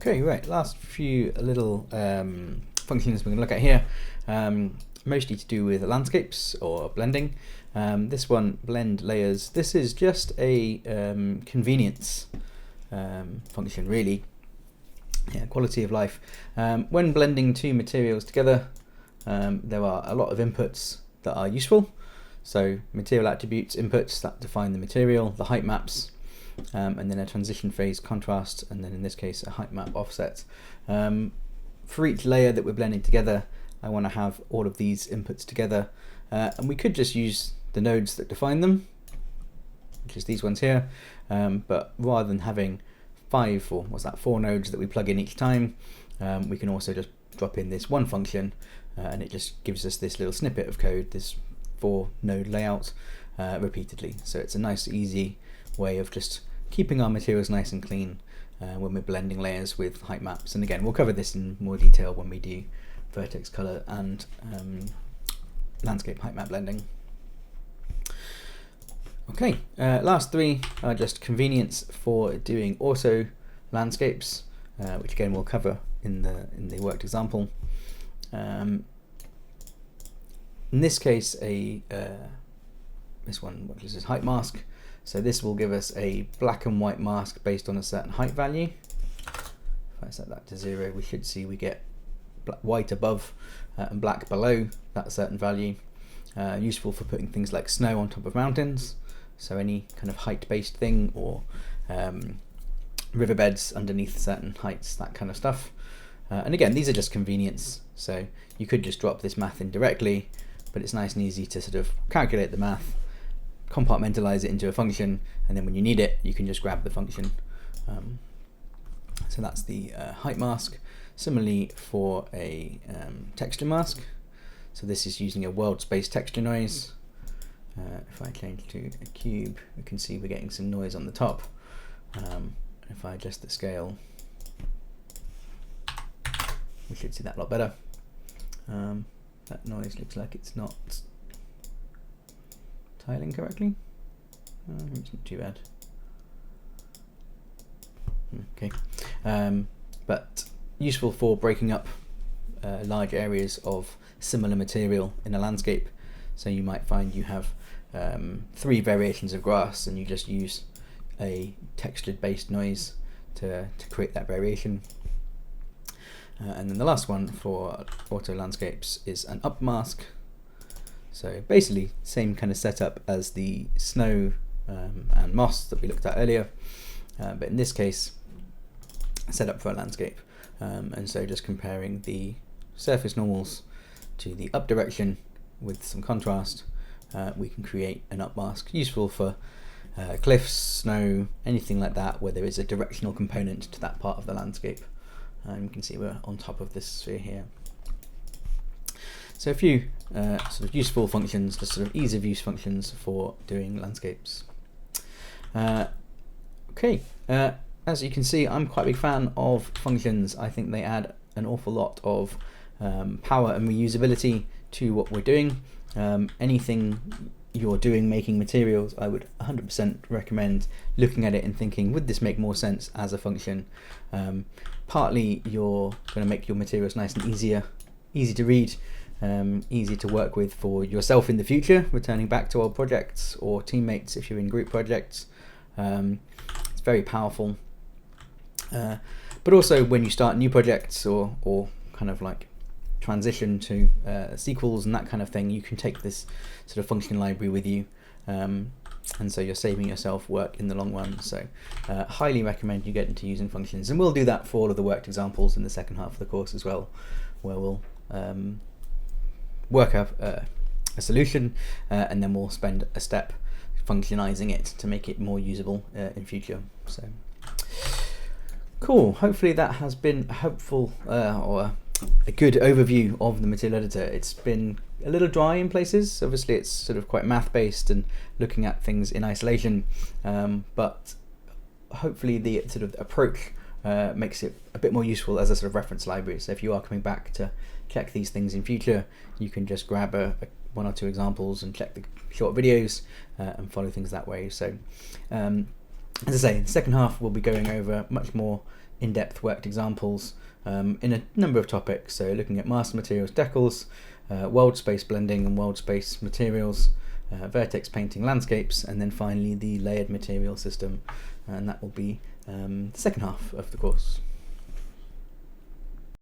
Okay, right, last few little functions we're going to look at here, mostly to do with landscapes or blending. This one, blend layers, this is just a convenience function really, quality of life. When blending two materials together, there are a lot of inputs that are useful. So material attributes inputs that define the material, the height maps, and then a transition phase contrast, and then in this case a height map offset. For each layer that we're blending together, I want to have all of these inputs together, and we could just use the nodes that define them, which is these ones here, but rather than having four nodes that we plug in each time, we can also just drop in this one function, and it just gives us this little snippet of code, this 4-node layout repeatedly. So it's a nice easy way of just keeping our materials nice and clean when we're blending layers with height maps. And again, we'll cover this in more detail when we do vertex color and landscape height map blending. Okay, last three are just convenience for doing auto landscapes, which again we'll cover in the worked example. In this case, this one, which is this height mask. So this will give us a black and white mask based on a certain height value. If I set that to 0, we should see we get white above and black below that certain value. Useful for putting things like snow on top of mountains, so any kind of height-based thing, or riverbeds underneath certain heights, that kind of stuff. And again, these are just convenience, so you could just drop this math in directly, but it's nice and easy to sort of calculate the math, compartmentalize it into a function, and then when you need it, you can just grab the function. So that's the height mask. Similarly for a texture mask, so this is using a world space texture noise. If I change to a cube, we can see we're getting some noise on the top. If I adjust the scale, we should see that a lot better. That noise looks like it's not tiling correctly. It's not too bad. Okay, but useful for breaking up large areas of similar material in a landscape. So you might find you have 3 variations of grass, and you just use a textured based noise to create that variation. And then the last one for auto landscapes is an up mask. So basically same kind of setup as the snow and moss that we looked at earlier, but in this case set up for a landscape. And so just comparing the surface normals to the up direction with some contrast, we can create an up mask, useful for cliffs, snow, anything like that where there is a directional component to that part of the landscape. You can see we're on top of this sphere here. So a few sort of useful functions, just sort of ease of use functions for doing landscapes. Okay, as you can see, I'm quite a big fan of functions. I think they add an awful lot of power and reusability to what we're doing. Anything you're doing making materials, I would 100% recommend looking at it and thinking, would this make more sense as a function? Partly you're going to make your materials nice and easy to read, easy to work with for yourself in the future, returning back to old projects or teammates if you're in group projects. It's very powerful, but also when you start new projects or kind of like transition to sequels and that kind of thing, you can take this sort of function library with you, and so you're saving yourself work in the long run. So highly recommend you get into using functions, and we'll do that for all of the worked examples in the second half of the course as well, where we'll work up a solution, and then we'll spend a step functionizing it to make it more usable in future. So cool, hopefully that has been helpful, or a good overview of the material editor. It's been a little dry in places, obviously it's sort of quite math based and looking at things in isolation, but hopefully the sort of approach makes it a bit more useful as a sort of reference library. So if you are coming back to check these things in future, you can just grab one or two examples and check the short videos and follow things that way. So as I say, in the second half we'll be going over much more in-depth worked examples in a number of topics. So looking at master materials decals, world space blending and world space materials, vertex painting landscapes, and then finally the layered material system, and that will be the second half of the course.